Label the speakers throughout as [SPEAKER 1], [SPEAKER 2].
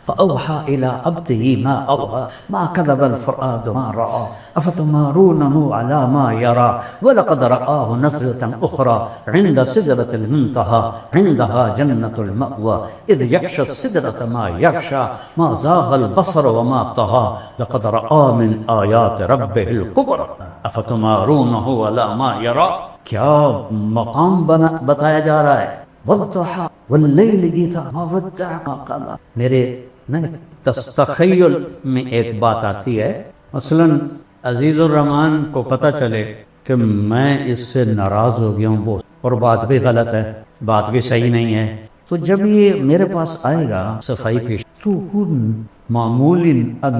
[SPEAKER 1] فأوحى إلى عبده ما أوحى ما كذب الفؤاد ما رأى أفتمارونه على ما يرى ولقد رآه نزلة أخرى عند سدرة المنتهى عندها جنة المأوى إذ يغشى السدرة ما يغشى ما زاغ البصر وما طغى لقد رأى من آيات ربه الكبرى أفتمارونه على ما يرى. کیا مقام بتایا جا رہا ہے. والضحى واللیل اذا ما ودعك ما قلى. میرے تخیل میں ایک بات آتی ہے، مثلا عزیز الرحمان کو پتہ چلے کہ میں اس سے ناراض ہو گیا ہوں اور بات بھی غلط ہے، بات بھی صحیح نہیں ہے، تو جب یہ میرے پاس آئے گا صفائی پیش تو معمولی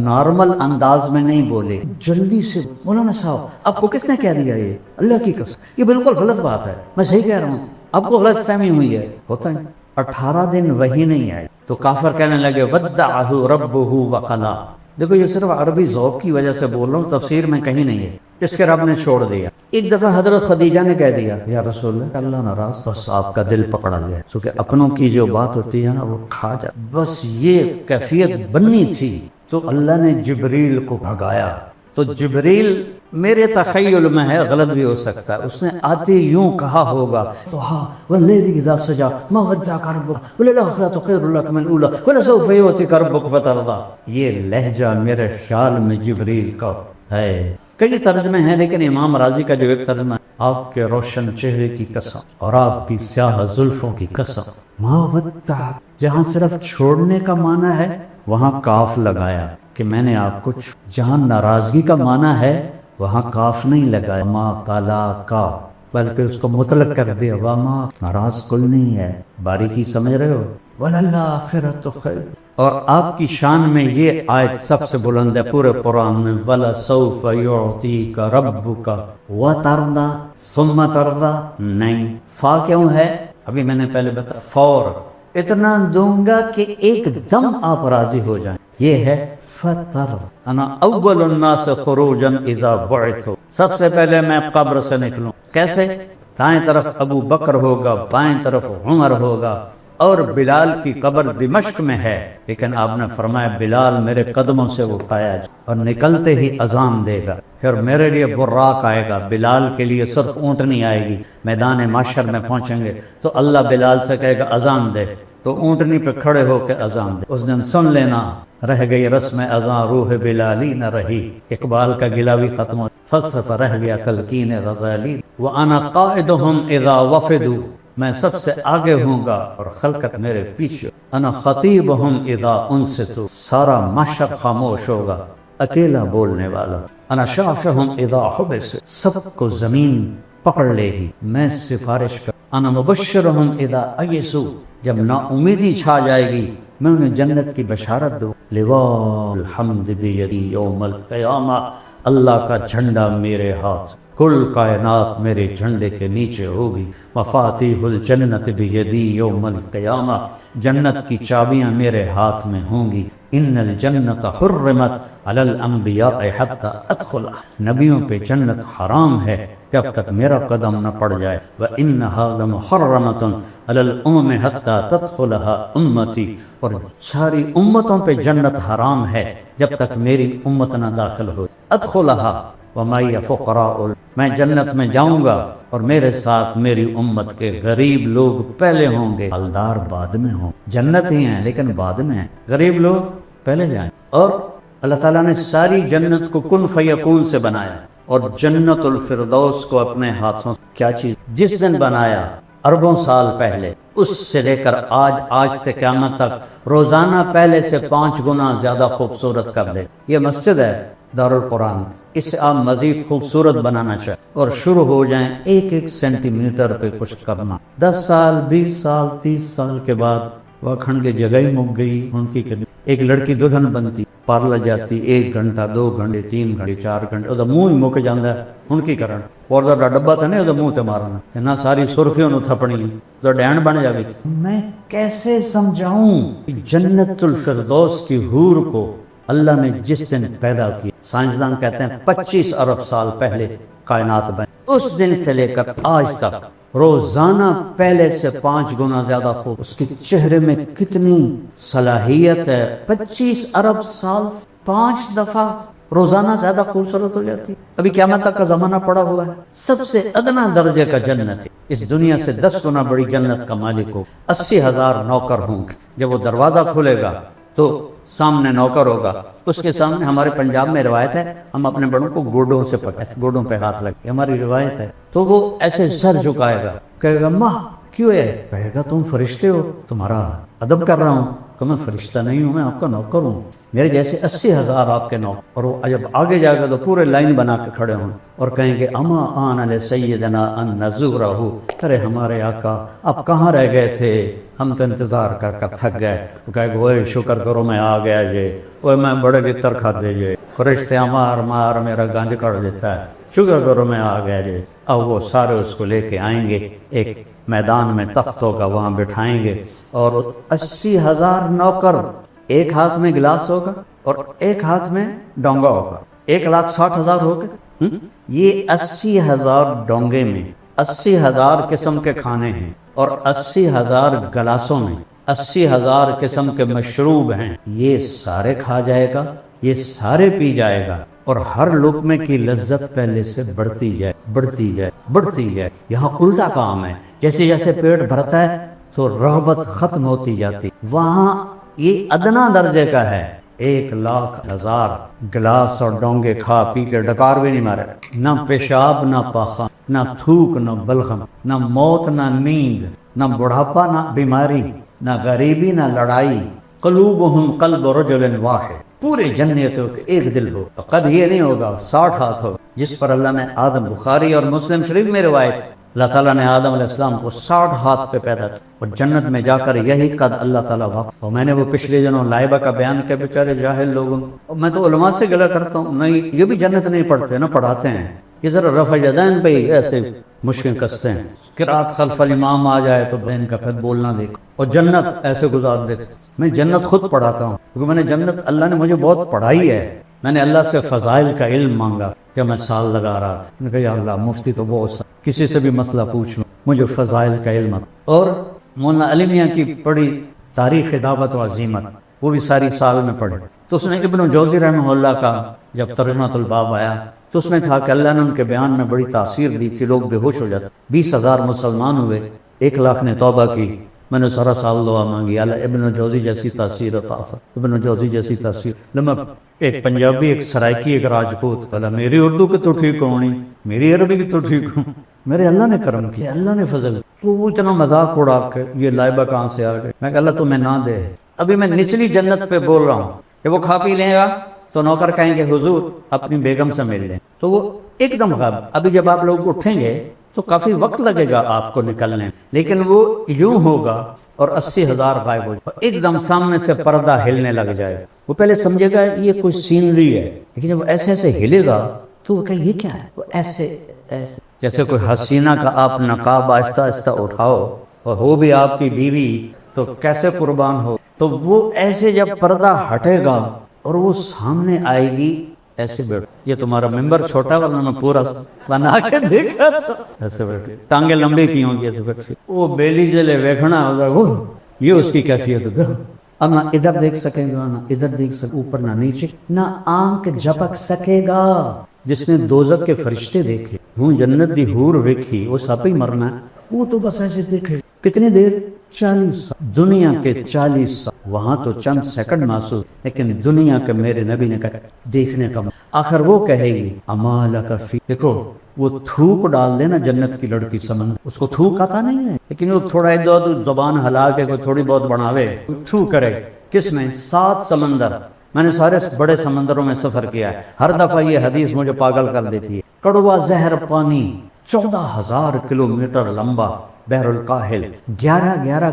[SPEAKER 1] نارمل انداز میں نہیں بولے، جلدی سے مولانا صاحب آپ کو کس نے کہہ دیا یہ؟ اللہ کی قسم یہ بالکل غلط بات ہے، میں صحیح کہہ رہا ہوں، آپ کو غلط فہمی ہوئی ہے. ہوتا ہے 18 دن وہی نہیں آئے تو کافر کہنے لگے ودعہ ربہ وقلا. دیکھو یہ صرف عربی ذوق کی وجہ سے بول رہا ہوں، تفسیر میں کہیں نہیں ہے، اس کے رب نے چھوڑ دیا. ایک دفعہ حضرت خدیجہ نے کہہ دیا یا رسول اللہ ناراض، بس آپ کا دل پکڑا گیا، کیونکہ اپنوں کی جو بات ہوتی ہے نا وہ کھا جاتی. بس یہ کیفیت بننی تھی تو اللہ نے جبریل کو بھگایا. تو جبریل میرے تخیل میں ہے، غلط بھی ہو سکتا ہے، اس نے آتے یوں کہا ہوگا تو ہاں واللیل اذا سجا ما ودعك ربك وللآخرة خیر لك من الأولى ولسوف يعطيك ربك فترضى. یہ لہجہ میرے خیال میں جبریل کا ہے. کئی ترجمے ہیں لیکن امام راضی کا جو ایک ترجمہ ہے، آپ کے روشن چہرے کی قسم اور آپ کی سیاہ زلفوں کی قسم ما ودعك، جہاں صرف چھوڑنے کا معنی ہے وہاں کاف لگایا کہ میں نے آپ کو جہاں ناراضگی کا معنی ہے وہاں کاف نہیں لگایا ما قلا کا، بلکہ اس کو مطلق کر دیا وما، ناراض کل نہیں ہے. باریکی سمجھ رہے ہو؟ وللآخرۃ خیر. اور آپ کی شان میں یہ آیت سب سے بلند ہے پورے قرآن میں، وَلَسَوْفَ يُعْطِيكَ رَبُّكَ وَتَرْضَى ثُمَّ تَرْضَى. نہیں، فا کیوں ہے؟ ابھی میں نے پہلے بتایا فور، اتنا دوں گا کہ ایک دم آپ راضی ہو جائیں. یہ ہے فطر انا اول الناس خروجا اذا بعثوا، سب سے پہلے میں قبر سے نکلوں. کیسے؟ دائیں طرف ابو بکر ہوگا، بائیں طرف عمر ہوگا، اور بلال کی قبر دمشق میں ہے، لیکن آپ نے فرمایا بلال میرے قدموں سے اٹھایا جائے اور نکلتے ہی اذان دے گا. پھر میرے لیے براق آئے گا، بلال کے لیے صرف اونٹنی آئے گی. میدان محشر میں پہنچیں گے تو اللہ بلال سے کہے گا اذان دے، تو اونٹنی پہ کھڑے ہو کے اذان دے. اس دن سن لینا رہ گئی رسم اذان روح بلالی نہ رہی. اقبال کا گلہ بھی ختم ہو، فلسفہ رہ گیا تلقین غزالی. وَأَنَا قَائِدُهُمْ إِذَا وَفِدُوا، میں سب سے آگے ہوں گا اور خلقت میرے پیچھے. انا خطیبہم اذا انصتوا، سارا محشر خاموش ہوگا، اکیلا بولنے والا. انا شافہم اذا حبس، سب کو زمین پکڑ لے گی، میں سفارش کر. انا مبشرہم اذا ایسوا، جب نا امیدی چھا جائے گی میں انہیں جنت کی بشارت دوں. لواء الحمد بیدی یوم القیامہ، اللہ کا جھنڈا میرے ہاتھ، کل کائنات میرے جھنڈے کے نیچے ہوگی. مفاتیح الجنت بیدی یوم القیامہ، جنت کی چابیاں میرے ہاتھ میں ہوں گی. ان الجنت حرمت علی الانبیاء حتی ادخلها، نبیوں پہ جنت حرام ہے جب تک میرا قدم نہ پڑ جائے. وانھا لمحرمۃ علی الامم حتی تدخلها امتی، اور ساری امتوں پہ جنت حرام ہے جب تک میری امت نہ داخل ہو. ادخلها ومعی فقراء، میں جنت میں جاؤں گا اور میرے ساتھ میری امت کے غریب لوگ پہلے ہوں گے، مالدار بعد میں ہوں. جنت ہی ہیں لیکن بعد میں ہیں، غریب لوگ پہلے جائیں. اور اللہ تعالیٰ نے ساری جنت کو کن فیکون سے بنایا، اور جنت الفردوس کو اپنے ہاتھوں سے کیا چیز جس دن بنایا اربوں سال پہلے، اس سے لے کر آج سے قیامت تک روزانہ پہلے سے 5 گنا زیادہ خوبصورت کر دے. یہ مسجد ہے دارالقرآن، اسے آپ مزید خوبصورت بنانا چاہیں اور شروع ہو جائیں 1 سینٹی میٹر پہ کچھ کرنا. 10 سال 20 سال 30 سال کے بعد وہ کھنڈ کی جگہ ہی مک گئی. ان کی ایک لڑکی دلہن بنتی، پارلر جاتی 1 گھنٹہ 2 گھنٹے 3 گھنٹے 4 گھنٹے، وہ منہ ہی مک جاتا ہے. ان کی کرن اور ڈبا تھا نہیں وہ منہ تے مارنا نہ، ساری سرخیوں نو تھپنی تو ڈینڈ بن جائے. میں کیسے سمجھاؤں جنت الفردوس کی حور کو اللہ نے جس دن پیدا کی، سائنسدان کہتے ہیں 25 ارب سال پہلے کائنات بنی، اس دن سے لے کر آج تک روزانہ پہلے سے 5 گنا زیادہ خوب. اس کے چہرے میں کتنی صلاحیت ہے، 25 ارب سال 5 دفعہ روزانہ زیادہ خوبصورت ہو جاتی. ابھی قیامت تک کا زمانہ پڑا ہوا ہے. سب سے ادنا درجے کا جنت ہے، اس دنیا سے 10 گنا بڑی جنت کا مالک ہو. 80,000 نوکر ہوں گے. جب وہ دروازہ کھلے گا تو سامنے نوکر ہوگا، اس کے سامنے، ہمارے پنجاب میں روایت ہے ہم اپنے بڑوں کو گوڈوں سے پکڑے، گوڈوں پہ ہاتھ لگے، ہماری روایت ہے. تو وہ ایسے سر جھکائے گا، کہے گا ماں کیوں ہے؟ کہے گا تم فرشتے ہو، تمہارا ادب کر رہا ہوں. کہ میں فرشتہ نہیں ہوں، میں آپ کا نوکر ہوں، میرے جیسے 80,000 آپ کے نوکر. اور وہ جب آگے جائے گا تو پورے لائن بنا کے کھڑے ہوں اور کہیں گے اما آن علی سیدنا ان نزورہ، ارے ہمارے آقا آپ کہاں رہ گئے تھے، ہم تو انتظار کر کر تھک گئے. تو کہے گا اوے شکر کرو میں آ گیا جی، اوے میں بڑے بتر کھا دے جی، فرشتے مار میرا گنج کر دیتا ہے، شکر کرو میں آ گیا جی. اب وہ سارے اس کو لے کے آئیں گے، ایک میدان میں تخت ہوگا، وہاں بٹھائیں گے، اور 80,000 نوکر، ایک ہاتھ میں گلاس ہوگا اور ایک ہاتھ میں ڈونگا ہوگا، 1,60,000 ہو گئے. یہ 80,000 ڈونگے میں 80,000 قسم کے کھانے ہیں، اور 80,000 گلاسوں میں 80,000 قسم کے مشروب ہیں. یہ سارے کھا جائے گا، یہ سارے پی جائے گا، اور ہر لقمے کی لذت پہلے سے بڑھتی جائے بڑھتی جائے بڑھتی جائے. یہاں الٹا کام ہے، جیسے جیسے پیٹ بھرتا ہے تو رغبت ختم ہوتی جاتی. وہاں یہ ادنا درجے کا ہے، 1,00,000 گلاس اور ڈونگے کھا پی کے ڈکار بھی نہیں مارے. نہ پیشاب، نہ پاخان، نہ تھوک، نہ بلغم، نہ موت، نہ نیند، نہ بڑھاپا، نہ بیماری، نہ غریبی، نہ لڑائی. قلوبہم قلب رجل واحد، پورے جنتوں کے ایک دل ہو. تو قد یہ نہیں ہوگا 60 ہاتھ ہو، جس پر اللہ نے آدم، بخاری اور مسلم شریف میں روایت، اللہ تعالیٰ نے آدم علیہ السلام کو 60 ہاتھ پہ پیدا کیا، اور جنت میں جا کر یہی قد اللہ تعالیٰ واقع. اور میں نے وہ پچھلے دنوں لائبہ کا بیان کیا، بیچارے جاہل لوگوں، اور میں تو علماء سے گلہ کرتا ہوں، نہیں یہ بھی جنت نہیں پڑھتے، نہ پڑھاتے ہیں، یہ ذرا رفع یدین پہ ہی ایسے مشکل کستے ہیں. قرات خلف الامام آ جائے تو بہن کا پھر بولنا دیکھو، اور جنت ایسے گزار دیتے. میں جنت خود پڑھاتا ہوں، کیونکہ میں نے جنت، اللہ نے مجھے بہت پڑھائی ہے. میں نے اللہ سے فضائل کا علم مانگا کہ میں سال لگا رہا تھا، میں نے کہا یا اللہ مفتی تو بہت سا، کسی سے بھی مسئلہ پوچھ لوں، مجھے فضائل کا علم. اور مولانا علی میاں کی پڑھی تاریخ دعوت و عزیمت، وہ بھی ساری سال میں پڑھی. تو اس نے ابن جوزی رحمہ اللہ کا جب ترجمۃ الباب آیا تو اس میں تھا کہ اللہ نے ان کے بیان میں بڑی تاثیر دی تھی، لوگ بے ہوش ہو جاتے. 20,000 مسلمان ہوئے، 1,00,000 نے توبہ کی. میں نے سارا سال دعا مانگی اللہ ابن جوزی جیسی تاثیر عطا فرما، ابن جوزی جیسی تاثیر. لما ایک پنجابی، ایک سرائکی، ایک راجپوت، اللہ میری اردو کی تو ٹھیک ہونی، میری عربی کی تو ٹھیک ہوں، میرے اللہ نے کرم کیا، اللہ نے فضل. تو وہ اتنا مذاق اڑا کے یہ لائبہ کہاں سے آ گئے. میں کہ اللہ تمہیں نہ دے. ابھی میں نچلی جنت پہ بول رہا ہوں کہ وہ کھا پی لے گا تو نوکر کہیں گے حضور اپنی بیگم سے مل لیں، تو وہ ایک دم غائب. ابھی جب آپ لوگ اٹھیں گے تو کافی وقت لگے گا آپ کو نکلنے، لیکن وہ یوں ہوگا اور 80,000 غائب ہو جائے، ایک دم سامنے سے پردہ ہلنے لگ جائے. وہ پہلے سمجھے گا یہ کوئی سینری ہے، لیکن جب ایسے ایسے ہلے گا تو وہ کہے یہ کیا ہے. وہ ایسے ایسے جیسے کوئی حسینہ کا آپ نقاب آہستہ آہستہ اٹھاؤ اور ہو بھی آپ کی بیوی تو کیسے قربان ہو. تو وہ ایسے جب پردہ ہٹے گا اور وہ سامنے آئے گی، ایسے بیٹھو. یہ تمہارا ممبر چھوٹا ورنہ میں پورا بنا کے دیکھا تھا. ایسے بیٹھے، ٹانگیں لمبی کی ہوں گی، ایسے بیٹھے. وہ بیلی جلے ویکھنا وہ یہ اس کی کیفیت ہے. اب نہ ادھر دیکھ سکے گا، نہ ادھر دیکھ سکے، اوپر نہ نیچے، نہ آنکھ جھپک سکے گا. جس نے دوزخ کے فرشتے دیکھے، ہوں جنت دی حور ویکھی، وہ سب ہی مرنا ہے. وہ تو بس ایسے دیکھے. کتنی دیر؟ 40 سال. دنیا کے 40 سال، وہاں تو چند سیکنڈ محسوس، لیکن دنیا کے میرے نبی نے کہا دیکھنے کا. آخر وہ کہے گی اما لک فی، دیکھو وہ تھوک ڈال دینا جنت کی لڑکی سمندر، اس کو تھوک آتا نہیں ہے، لیکن وہ تھوڑا ادھر زبان ہلا کے کوئی تھوڑی بہت بناوے، تھوک کرے. کس میں؟ 7 سمندر. میں نے سارے بڑے سمندروں میں سفر کیا ہے، ہر دفعہ یہ حدیث مجھے پاگل کر دیتی ہے. کڑوا زہر پانی 14,000 کلومیٹر لمبا، بحر الکاہل 11